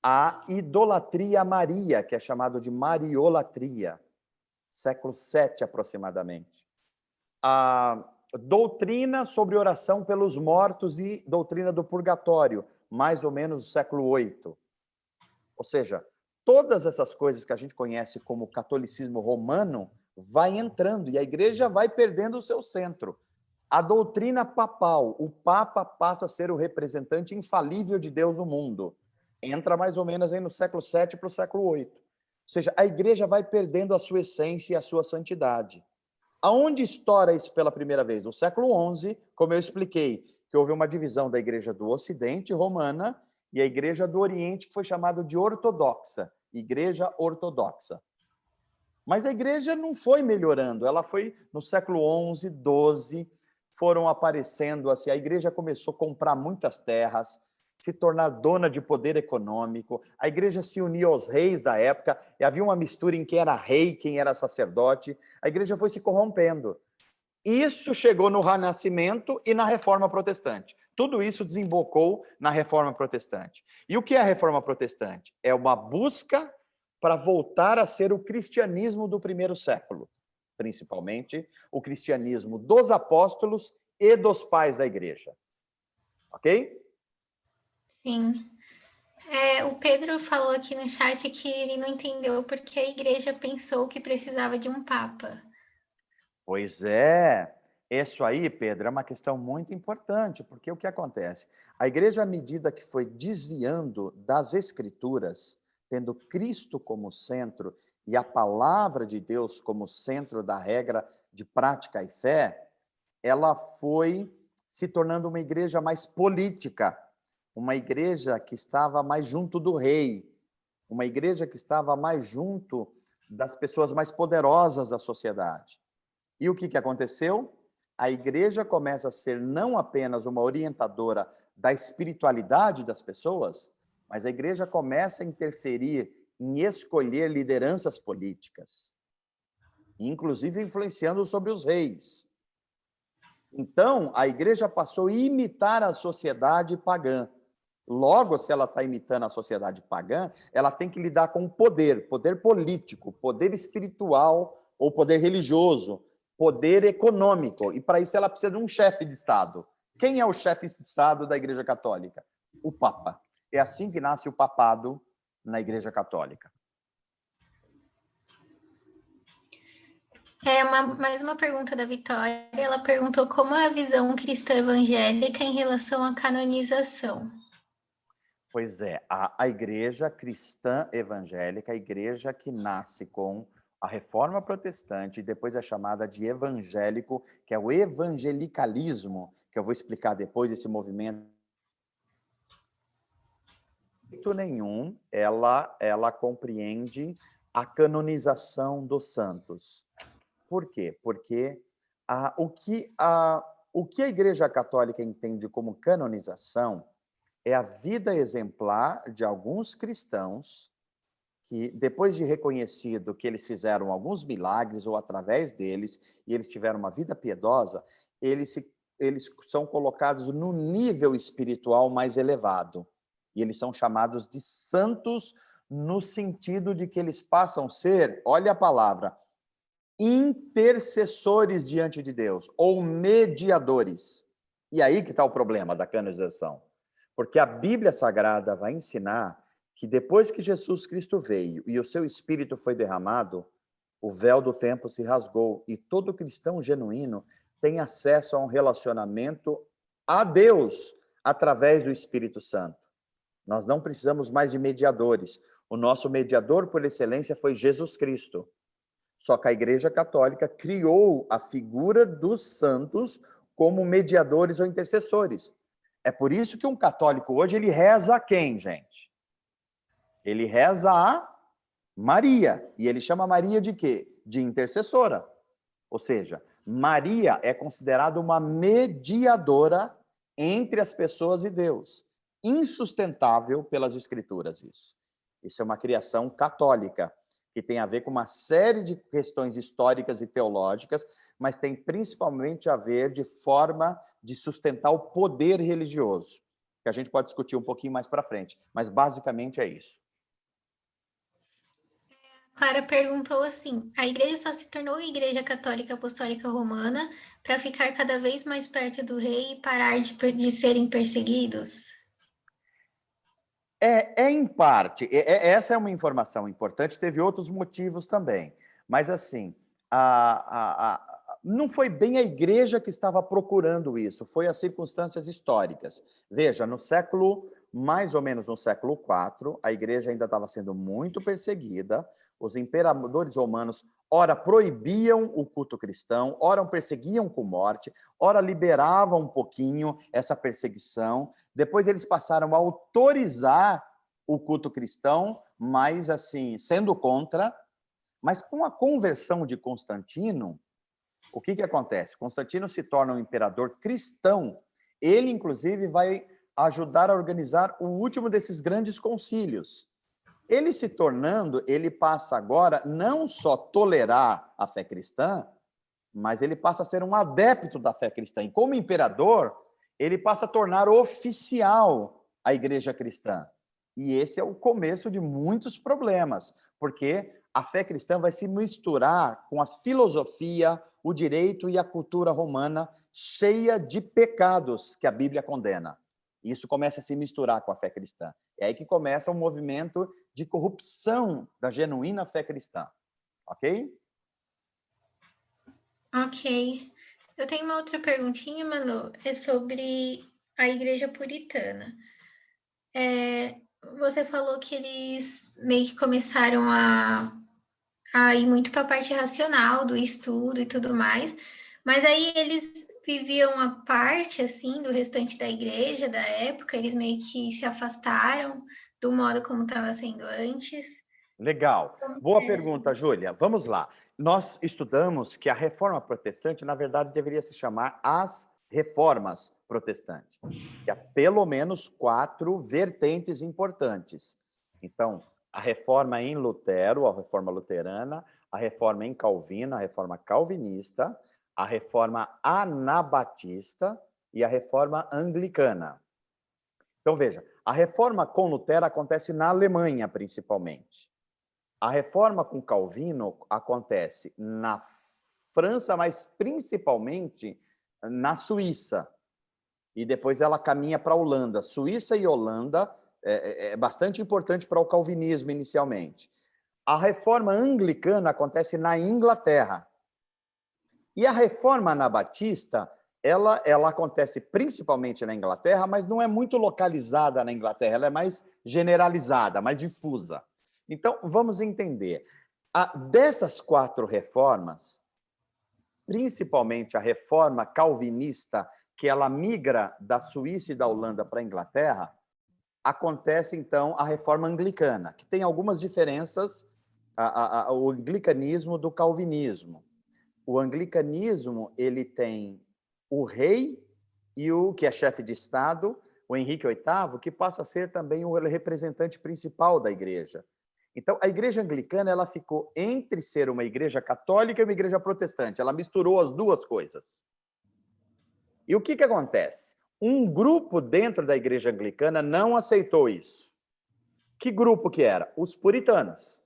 A idolatria a Maria, que é chamado de mariolatria, século VII aproximadamente. A doutrina sobre oração pelos mortos e doutrina do purgatório, mais ou menos do século VIII. Ou seja, todas essas coisas que a gente conhece como catolicismo romano vai entrando e a igreja vai perdendo o seu centro. A doutrina papal, o Papa passa a ser o representante infalível de Deus no mundo. Entra mais ou menos aí no século VII para o século VIII. Ou seja, a igreja vai perdendo a sua essência e a sua santidade. Aonde estoura isso pela primeira vez? No século XI, como eu expliquei, que houve uma divisão da igreja do Ocidente, romana, e a igreja do Oriente, que foi chamada de ortodoxa, igreja ortodoxa. Mas a igreja não foi melhorando, ela foi no século XI, XII, foram aparecendo assim, a igreja começou a comprar muitas terras, se tornar dona de poder econômico. A igreja se uniu aos reis da época, e havia uma mistura em quem era rei, quem era sacerdote. A igreja foi se corrompendo. Isso chegou no Renascimento e na Reforma Protestante. Tudo isso desembocou na Reforma Protestante. E o que é a Reforma Protestante? É uma busca para voltar a ser o cristianismo do primeiro século, principalmente o cristianismo dos apóstolos e dos pais da igreja. Ok? Sim. O Pedro falou aqui no chat que ele não entendeu porque a igreja pensou que precisava de um papa. Pois é. Isso aí, Pedro, é uma questão muito importante, porque o que acontece? A igreja, à medida que foi desviando das escrituras, tendo Cristo como centro e a palavra de Deus como centro da regra de prática e fé, ela foi se tornando uma igreja mais política, uma igreja que estava mais junto do rei, uma igreja que estava mais junto das pessoas mais poderosas da sociedade. E o que aconteceu? A igreja começa a ser não apenas uma orientadora da espiritualidade das pessoas, mas a igreja começa a interferir em escolher lideranças políticas, inclusive influenciando sobre os reis. Então, a igreja passou a imitar a sociedade pagã. Logo, se ela está imitando a sociedade pagã, ela tem que lidar com o poder político, poder espiritual ou poder religioso, poder econômico. E para isso ela precisa de um chefe de Estado. Quem é o chefe de Estado da Igreja Católica? O Papa. É assim que nasce o papado na Igreja Católica. Mais uma pergunta da Vitória. Ela perguntou como é a visão cristã evangélica em relação à canonização. Pois é, a igreja cristã evangélica, a igreja que nasce com a reforma protestante e depois é chamada de evangélico, que é o evangelicalismo, que eu vou explicar depois, esse movimento. De jeito nenhum, ela compreende a canonização dos santos. Por quê? Porque o que a Igreja Católica entende como canonização é a vida exemplar de alguns cristãos que, depois de reconhecido que eles fizeram alguns milagres ou através deles, e eles tiveram uma vida piedosa, eles são colocados no nível espiritual mais elevado. E eles são chamados de santos no sentido de que eles passam a ser, olha a palavra, intercessores diante de Deus, ou mediadores. E aí que está o problema da canonização. Porque a Bíblia Sagrada vai ensinar que depois que Jesus Cristo veio e o seu Espírito foi derramado, o véu do templo se rasgou e todo cristão genuíno tem acesso a um relacionamento a Deus através do Espírito Santo. Nós não precisamos mais de mediadores. O nosso mediador por excelência foi Jesus Cristo. Só que a Igreja Católica criou a figura dos santos como mediadores ou intercessores. É por isso que um católico hoje, ele reza a quem, gente? Ele reza a Maria. E ele chama Maria de quê? De intercessora. Ou seja, Maria é considerada uma mediadora entre as pessoas e Deus. Insustentável pelas Escrituras isso. Isso é uma criação católica, que tem a ver com uma série de questões históricas e teológicas, mas tem principalmente a ver de forma de sustentar o poder religioso, que a gente pode discutir um pouquinho mais para frente, mas basicamente é isso. Clara perguntou assim: a igreja só se tornou Igreja Católica Apostólica Romana para ficar cada vez mais perto do rei e parar de serem perseguidos? Em parte. Essa é uma informação importante, teve outros motivos também. Mas, assim, não foi bem a igreja que estava procurando isso, foi as circunstâncias históricas. Veja, mais ou menos no século IV, a igreja ainda estava sendo muito perseguida, os imperadores romanos, ora proibiam o culto cristão, ora perseguiam com morte, ora liberavam um pouquinho essa perseguição. Depois eles passaram a autorizar o culto cristão, mas assim, sendo contra. Mas com a conversão de Constantino, o que acontece? Constantino se torna um imperador cristão. Ele, inclusive, vai ajudar a organizar o último desses grandes concílios. Ele se tornando, ele passa agora não só tolerar a fé cristã, mas ele passa a ser um adepto da fé cristã. E como imperador, ele passa a tornar oficial a igreja cristã. E esse é o começo de muitos problemas, porque a fé cristã vai se misturar com a filosofia, o direito e a cultura romana cheia de pecados que a Bíblia condena. Isso começa a se misturar com a fé cristã. É aí que começa um movimento de corrupção da genuína fé cristã. Ok? Ok. Eu tenho uma outra perguntinha, Manu, é sobre a igreja puritana. Você falou que eles meio que começaram a ir muito para a parte racional do estudo e tudo mais, mas aí eles viviam a parte, assim, do restante da igreja, da época, eles meio que se afastaram do modo como estava sendo antes. Legal. Boa pergunta, Júlia. Vamos lá. Nós estudamos que a reforma protestante, na verdade, deveria se chamar as reformas protestantes. Que há pelo menos 4 vertentes importantes. Então, a reforma em Lutero, a reforma luterana, a reforma em Calvino, a reforma calvinista, a reforma anabatista e a reforma anglicana. Então, veja, a reforma com Lutero acontece na Alemanha, principalmente. A reforma com Calvino acontece na França, mas principalmente na Suíça. E depois ela caminha para a Holanda. Suíça e Holanda é bastante importante para o calvinismo inicialmente. A reforma anglicana acontece na Inglaterra. E a reforma anabatista, ela acontece principalmente na Inglaterra, mas não é muito localizada na Inglaterra, ela é mais generalizada, mais difusa. Então, vamos entender. Dessas 4 reformas, principalmente a reforma calvinista, que ela migra da Suíça e da Holanda para a Inglaterra, acontece, então, a reforma anglicana, que tem algumas diferenças, o anglicanismo do calvinismo. O anglicanismo, ele tem o rei e o que é chefe de Estado, o Henrique VIII, que passa a ser também o representante principal da igreja. Então, a igreja anglicana, ela ficou entre ser uma igreja católica e uma igreja protestante. Ela misturou as duas coisas. E o que acontece? Um grupo dentro da igreja anglicana não aceitou isso. Que grupo que era? Os puritanos.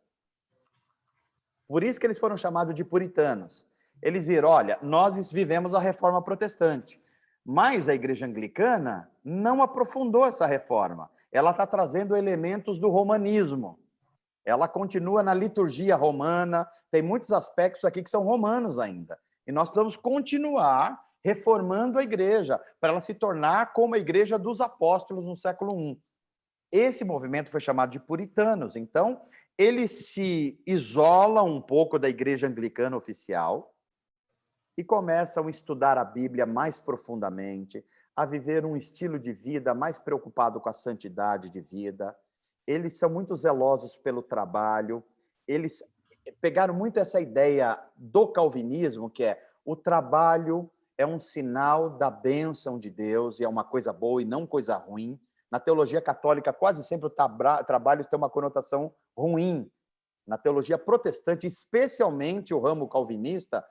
Por isso que eles foram chamados de puritanos. Eles viram, olha, nós vivemos a reforma protestante, mas a igreja anglicana não aprofundou essa reforma. Ela está trazendo elementos do romanismo. Ela continua na liturgia romana, tem muitos aspectos aqui que são romanos ainda. E nós precisamos continuar reformando a igreja, para ela se tornar como a igreja dos apóstolos no século I. Esse movimento foi chamado de puritanos. Então, ele se isola um pouco da igreja anglicana oficial e começam a estudar a Bíblia mais profundamente, a viver um estilo de vida mais preocupado com a santidade de vida. Eles são muito zelosos pelo trabalho, eles pegaram muito essa ideia do calvinismo, que é o trabalho é um sinal da bênção de Deus, e é uma coisa boa e não coisa ruim. Na teologia católica, quase sempre o trabalho tem uma conotação ruim. Na teologia protestante, especialmente o ramo calvinista,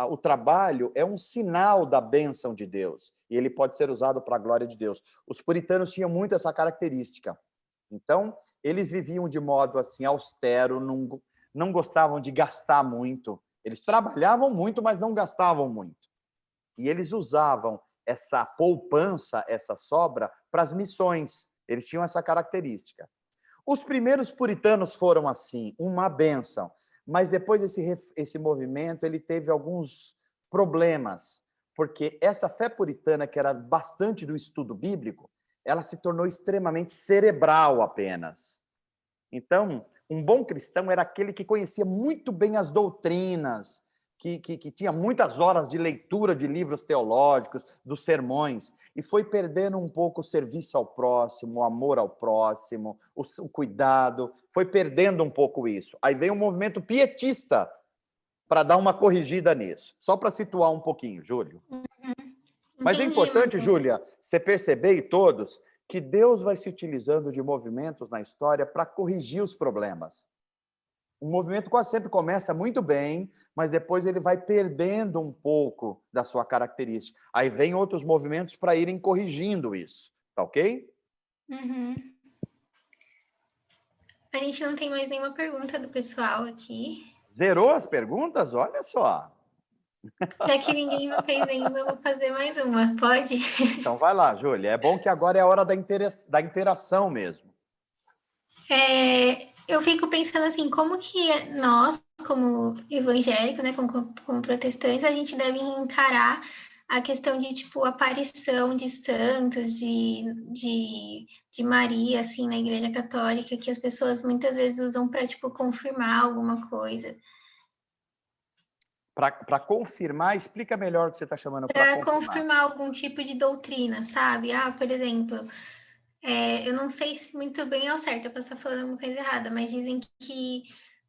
o trabalho é um sinal da bênção de Deus, e ele pode ser usado para a glória de Deus. Os puritanos tinham muito essa característica. Então, eles viviam de modo assim austero, não gostavam de gastar muito. Eles trabalhavam muito, mas não gastavam muito. E eles usavam essa poupança, essa sobra, para as missões. Eles tinham essa característica. Os primeiros puritanos foram assim, uma bênção. Mas depois esse movimento ele teve alguns problemas, porque essa fé puritana, que era bastante do estudo bíblico, ela se tornou extremamente cerebral apenas. Então, um bom cristão era aquele que conhecia muito bem as doutrinas, que tinha muitas horas de leitura de livros teológicos, dos sermões, e foi perdendo um pouco o serviço ao próximo, o amor ao próximo, o cuidado, foi perdendo um pouco isso. Aí vem um movimento pietista para dar uma corrigida nisso. Só para situar um pouquinho, Júlio. Mas é Entendi, importante, Marcelo. Júlia, você perceber, e todos, que Deus vai se utilizando de movimentos na história para corrigir os problemas. Um movimento quase sempre começa muito bem, mas depois ele vai perdendo um pouco da sua característica. Aí vem outros movimentos para irem corrigindo isso, tá ok? Uhum. A gente não tem mais nenhuma pergunta do pessoal aqui. Zerou as perguntas? Olha só. Já que ninguém me fez nenhuma, eu vou fazer mais uma. Pode? Então vai lá, Júlia. É bom que agora é a hora da interação mesmo. Eu fico pensando assim, como que nós, como evangélicos, né, como protestantes, a gente deve encarar a questão de, tipo, aparição de santos, de Maria, assim, na Igreja Católica, que as pessoas muitas vezes usam para, tipo, confirmar alguma coisa. Para confirmar, explica melhor o que você está chamando para Para confirmar. confirmar algum tipo de doutrina, sabe? Por exemplo, eu não sei se muito bem ao certo, eu posso estar falando alguma coisa errada, mas dizem que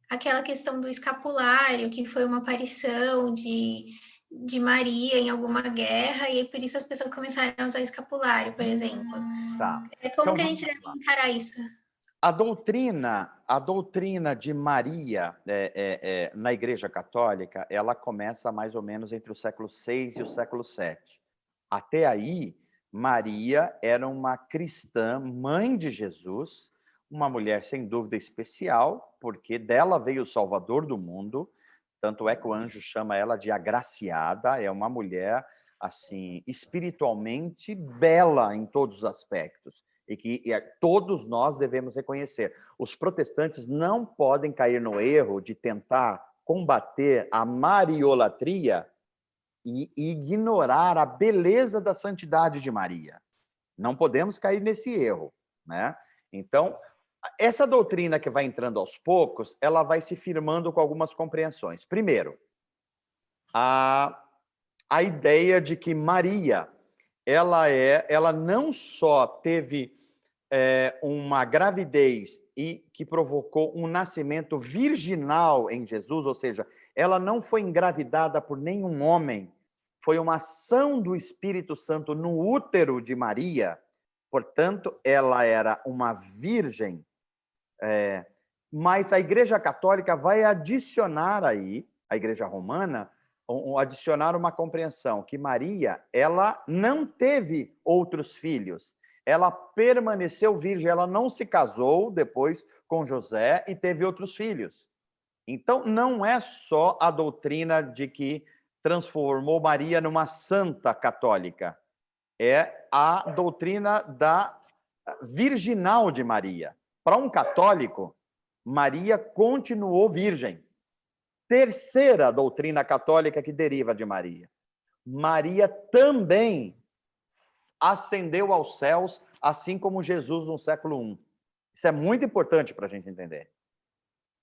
aquela questão do escapulário, que foi uma aparição de Maria em alguma guerra, e por isso as pessoas começaram a usar escapulário, por exemplo. Tá. Como Então que a gente vamos deve lá. encarar isso? A doutrina de Maria na Igreja Católica, ela começa mais ou menos entre o século VI e o século VII. Até aí, Maria era uma cristã, mãe de Jesus, uma mulher sem dúvida especial, porque dela veio o Salvador do mundo. Tanto é que o anjo chama ela de agraciada, é uma mulher assim espiritualmente bela em todos os aspectos e que todos nós devemos reconhecer. Os protestantes não podem cair no erro de tentar combater a mariolatria e ignorar a beleza da santidade de Maria. Não podemos cair nesse erro, né? Então, essa doutrina que vai entrando aos poucos, ela vai se firmando com algumas compreensões. Primeiro, a ideia de que Maria, ela não só teve uma gravidez e que provocou um nascimento virginal em Jesus, ou seja, ela não foi engravidada por nenhum homem, foi uma ação do Espírito Santo no útero de Maria, portanto, ela era uma virgem, mas a Igreja Católica vai adicionar aí, a Igreja Romana, adicionar uma compreensão que Maria, ela não teve outros filhos, ela permaneceu virgem, ela não se casou depois com José e teve outros filhos. Então, não é só a doutrina de que transformou Maria numa santa católica, é a doutrina da virginal de Maria. Para um católico, Maria continuou virgem. Terceira doutrina católica que deriva de Maria. Maria também ascendeu aos céus, assim como Jesus no século I. Isso é muito importante para a gente entender.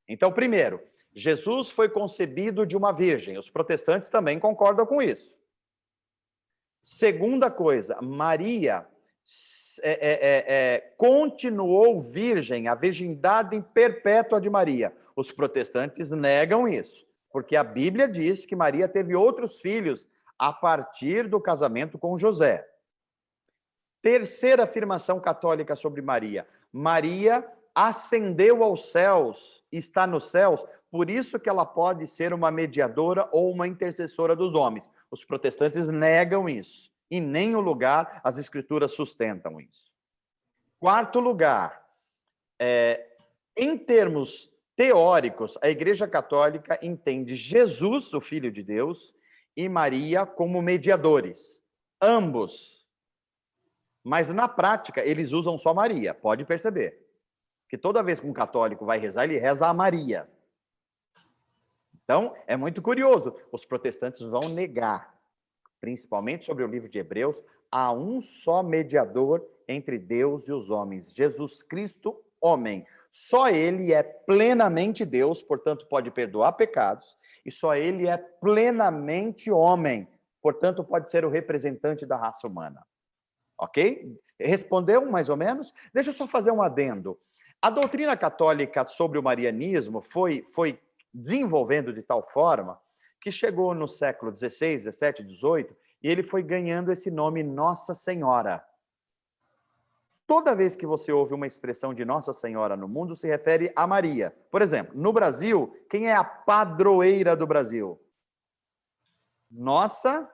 Então, primeiro, Jesus foi concebido de uma virgem. Os protestantes também concordam com isso. Segunda coisa, Maria continuou virgem, a virgindade perpétua de Maria. Os protestantes negam isso, porque a Bíblia diz que Maria teve outros filhos a partir do casamento com José. Terceira afirmação católica sobre Maria. Maria ascendeu aos céus, está nos céus, por isso que ela pode ser uma mediadora ou uma intercessora dos homens. Os protestantes negam isso. Em nenhum lugar as escrituras sustentam isso. Quarto lugar, em termos teóricos, a Igreja Católica entende Jesus, o Filho de Deus, e Maria como mediadores. Ambos. Mas na prática, eles usam só Maria, pode perceber. Que toda vez que um católico vai rezar, ele reza a Maria. Então, é muito curioso. Os protestantes vão negar, principalmente sobre o livro de Hebreus, há um só mediador entre Deus e os homens, Jesus Cristo, homem. Só ele é plenamente Deus, portanto pode perdoar pecados, e só ele é plenamente homem, portanto pode ser o representante da raça humana. Ok? Respondeu mais ou menos? Deixa eu só fazer um adendo. A doutrina católica sobre o marianismo foi desenvolvendo de tal forma que chegou no século XVI, XVII, XVIII e ele foi ganhando esse nome Nossa Senhora. Toda vez que você ouve uma expressão de Nossa Senhora no mundo, se refere a Maria. Por exemplo, no Brasil, quem é a padroeira do Brasil? Nossa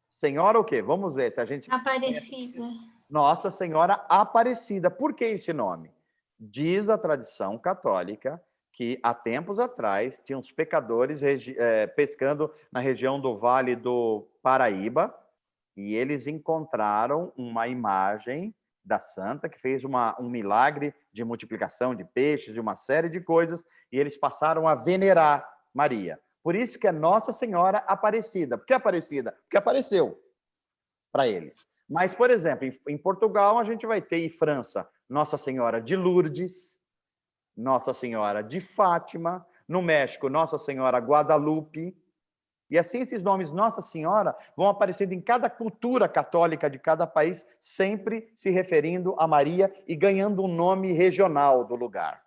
Senhora o quê? Vamos ver se a gente... Aparecida. Nossa Senhora Aparecida. Por que esse nome? Diz a tradição católica que há tempos atrás tinham os pecadores pescando na região do Vale do Paraíba, e eles encontraram uma imagem da santa que fez um milagre de multiplicação de peixes, de uma série de coisas, e eles passaram a venerar Maria. Por isso que é Nossa Senhora Aparecida. Por que Aparecida? Porque apareceu para eles. Mas, por exemplo, em Portugal a gente vai ter, em França, Nossa Senhora de Lourdes, Nossa Senhora de Fátima, no México, Nossa Senhora Guadalupe. E assim esses nomes Nossa Senhora vão aparecendo em cada cultura católica de cada país, sempre se referindo a Maria e ganhando um nome regional do lugar.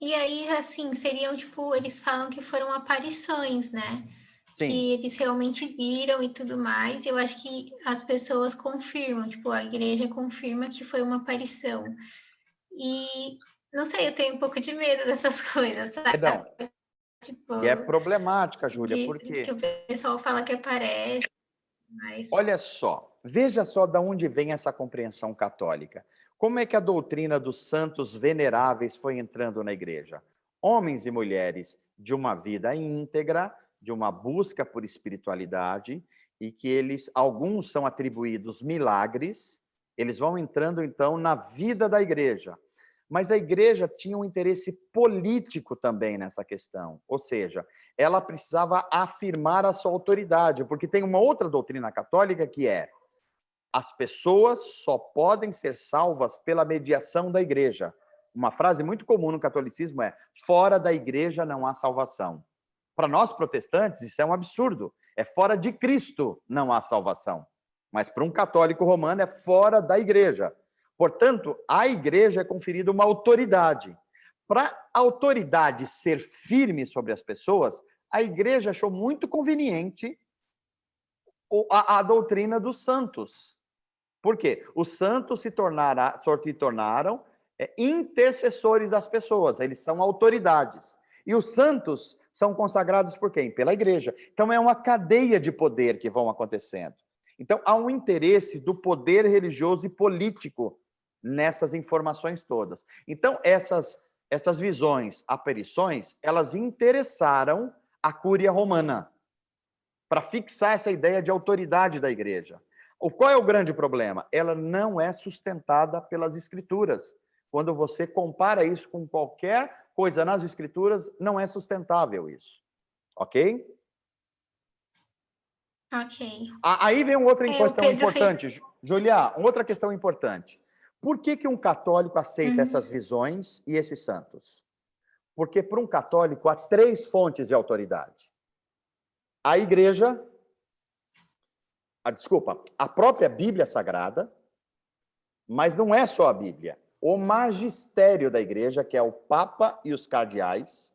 E aí, assim, seriam, tipo, eles falam que foram aparições, né? Sim. Que eles realmente viram e tudo mais. Eu acho que as pessoas confirmam, tipo, a igreja confirma que foi uma aparição. E, não sei, eu tenho um pouco de medo dessas coisas, sabe? Perdão. Tipo, E é problemática, Júlia, de porque... que o pessoal fala que aparece, mas... Olha só, veja só de onde vem essa compreensão católica. Como é que a doutrina dos santos veneráveis foi entrando na igreja? Homens e mulheres de uma vida íntegra, de uma busca por espiritualidade, e que alguns são atribuídos milagres, eles vão entrando então na vida da igreja. Mas a igreja tinha um interesse político também nessa questão, ou seja, ela precisava afirmar a sua autoridade, porque tem uma outra doutrina católica que é: as pessoas só podem ser salvas pela mediação da igreja. Uma frase muito comum no catolicismo é: fora da igreja não há salvação. Para nós protestantes, isso é um absurdo. É fora de Cristo não há salvação. Mas para um católico romano é fora da igreja. Portanto, à igreja é conferida uma autoridade. Para a autoridade ser firme sobre as pessoas, a igreja achou muito conveniente a doutrina dos santos. Por quê? Os santos se tornaram intercessores das pessoas, eles são autoridades. E os santos são consagrados por quem? Pela igreja. Então é uma cadeia de poder que vão acontecendo. Então há um interesse do poder religioso e político nessas informações todas. Então essas visões, aparições, elas interessaram a Cúria Romana para fixar essa ideia de autoridade da igreja. Qual é o grande problema? Ela não é sustentada pelas escrituras. Quando você compara isso com qualquer coisa nas escrituras, não é sustentável isso. Ok? Ok. Aí vem uma outra questão importante, fez... Julia, outra questão importante. Por que um católico aceita essas visões e esses santos? Porque para um católico há 3 fontes de autoridade. A igreja, a própria Bíblia Sagrada, mas não é só a Bíblia. O magistério da igreja, que é o Papa e os cardeais,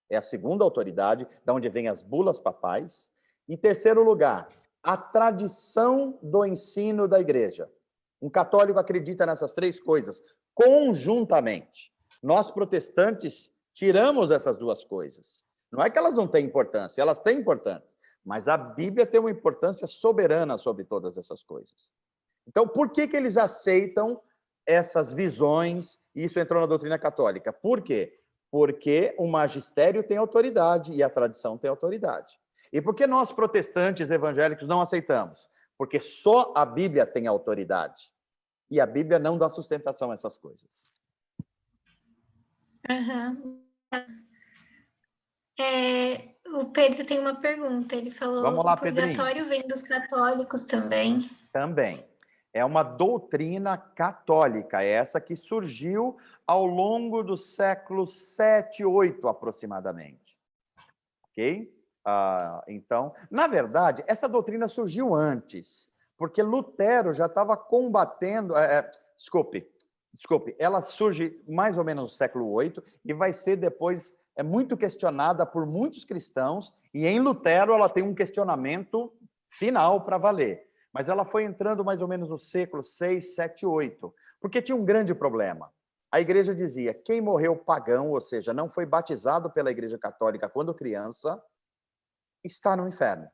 é a segunda autoridade, da onde vêm as bulas papais. Em terceiro lugar, a tradição do ensino da igreja. Um católico acredita nessas 3 coisas conjuntamente. Nós, protestantes, tiramos essas 2 coisas. Não é que elas não têm importância, elas têm importância, mas a Bíblia tem uma importância soberana sobre todas essas coisas. Então, por que eles aceitam essas visões? Isso entrou na doutrina católica. Por quê? Porque o magistério tem autoridade e a tradição tem autoridade. E por que nós, protestantes evangélicos, não aceitamos? Porque só a Bíblia tem autoridade. E a Bíblia não dá sustentação a essas coisas. O Pedro tem uma pergunta. Ele falou: Vamos lá, o purgatório vem dos católicos também? Também. É uma doutrina católica, essa que surgiu ao longo do século 7, 8, aproximadamente. Ok? Então, na verdade, essa doutrina surgiu antes, porque Lutero já estava combatendo... Desculpe, ela surge mais ou menos no século 8 e vai ser depois é muito questionada por muitos cristãos, e em Lutero ela tem um questionamento final para valer. Mas ela foi entrando mais ou menos no século 6, 7, 8, porque tinha um grande problema. A igreja dizia, quem morreu pagão, ou seja, não foi batizado pela igreja católica quando criança, está no inferno.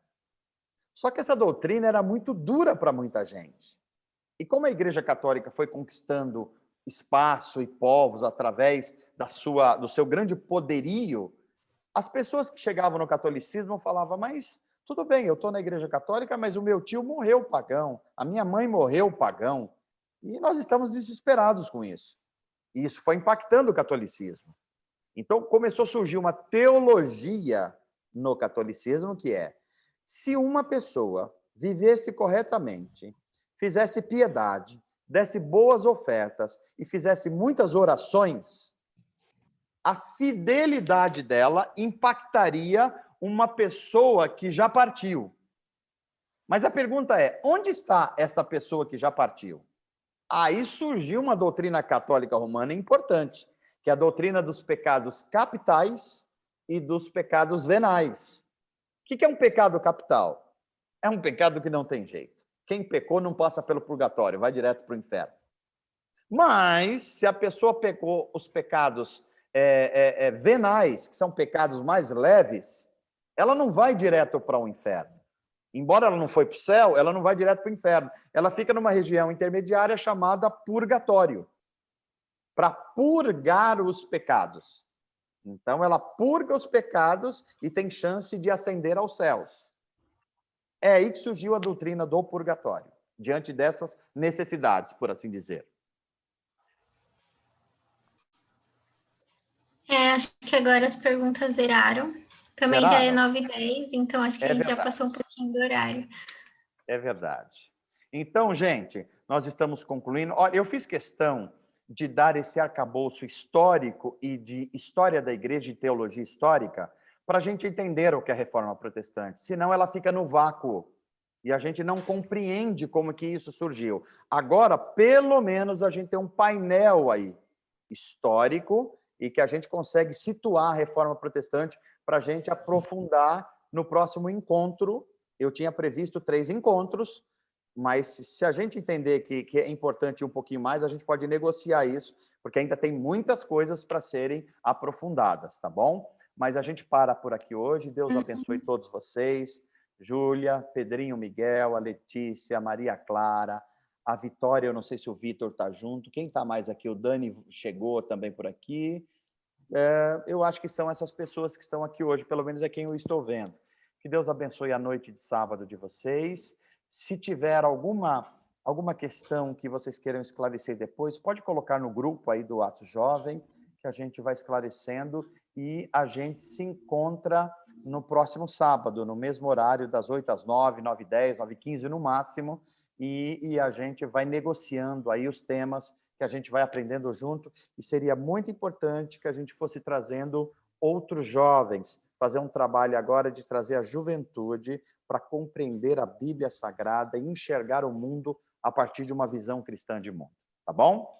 Só que essa doutrina era muito dura para muita gente. E como a igreja católica foi conquistando espaço e povos através do seu grande poderio, as pessoas que chegavam no catolicismo falavam, mas tudo bem, eu estou na igreja católica, mas o meu tio morreu pagão, a minha mãe morreu pagão, e nós estamos desesperados com isso. E isso foi impactando o catolicismo. Então, começou a surgir uma teologia no catolicismo, que é, se uma pessoa vivesse corretamente, fizesse piedade, desse boas ofertas e fizesse muitas orações, a fidelidade dela impactaria uma pessoa que já partiu. Mas a pergunta é, onde está essa pessoa que já partiu? Aí surgiu uma doutrina católica romana importante, que é a doutrina dos pecados capitais e dos pecados venais. O que é um pecado capital? É um pecado que não tem jeito. Quem pecou não passa pelo purgatório, vai direto para o inferno. Mas, se a pessoa pecou os pecados venais, que são pecados mais leves, ela não vai direto para o inferno. Embora ela não foi para o céu, ela não vai direto para o inferno. Ela fica numa região intermediária chamada purgatório, para purgar os pecados. Então, ela purga os pecados e tem chance de ascender aos céus. É aí que surgiu a doutrina do purgatório, diante dessas necessidades, por assim dizer. Acho que agora as perguntas zeraram. Também já é 9h10, então acho que a gente já passou um pouquinho do horário. É verdade. Então, gente, nós estamos concluindo. Olha, eu fiz questão de dar esse arcabouço histórico e de história da igreja e teologia histórica para a gente entender o que é a reforma protestante. Senão ela fica no vácuo e a gente não compreende como que isso surgiu. Agora, pelo menos, a gente tem um painel aí histórico e que a gente consegue situar a reforma protestante para a gente aprofundar no próximo encontro. Eu tinha previsto 3 encontros, mas se a gente entender que é importante um pouquinho mais, a gente pode negociar isso, porque ainda tem muitas coisas para serem aprofundadas, tá bom? Mas a gente para por aqui hoje. Deus abençoe todos vocês. Júlia, Pedrinho Miguel, a Letícia, a Maria Clara, a Vitória, eu não sei se o Vitor está junto. Quem está mais aqui? O Dani chegou também por aqui. Eu acho que são essas pessoas que estão aqui hoje, pelo menos é quem eu estou vendo. Que Deus abençoe a noite de sábado de vocês. Se tiver alguma questão que vocês queiram esclarecer depois, pode colocar no grupo aí do Atos Jovem, que a gente vai esclarecendo, e a gente se encontra no próximo sábado, no mesmo horário, das 8 às 9, 9h10, 9h15 no máximo, e a gente vai negociando aí os temas que a gente vai aprendendo junto, e seria muito importante que a gente fosse trazendo outros jovens, fazer um trabalho agora de trazer a juventude para compreender a Bíblia Sagrada e enxergar o mundo a partir de uma visão cristã de mundo. Tá bom?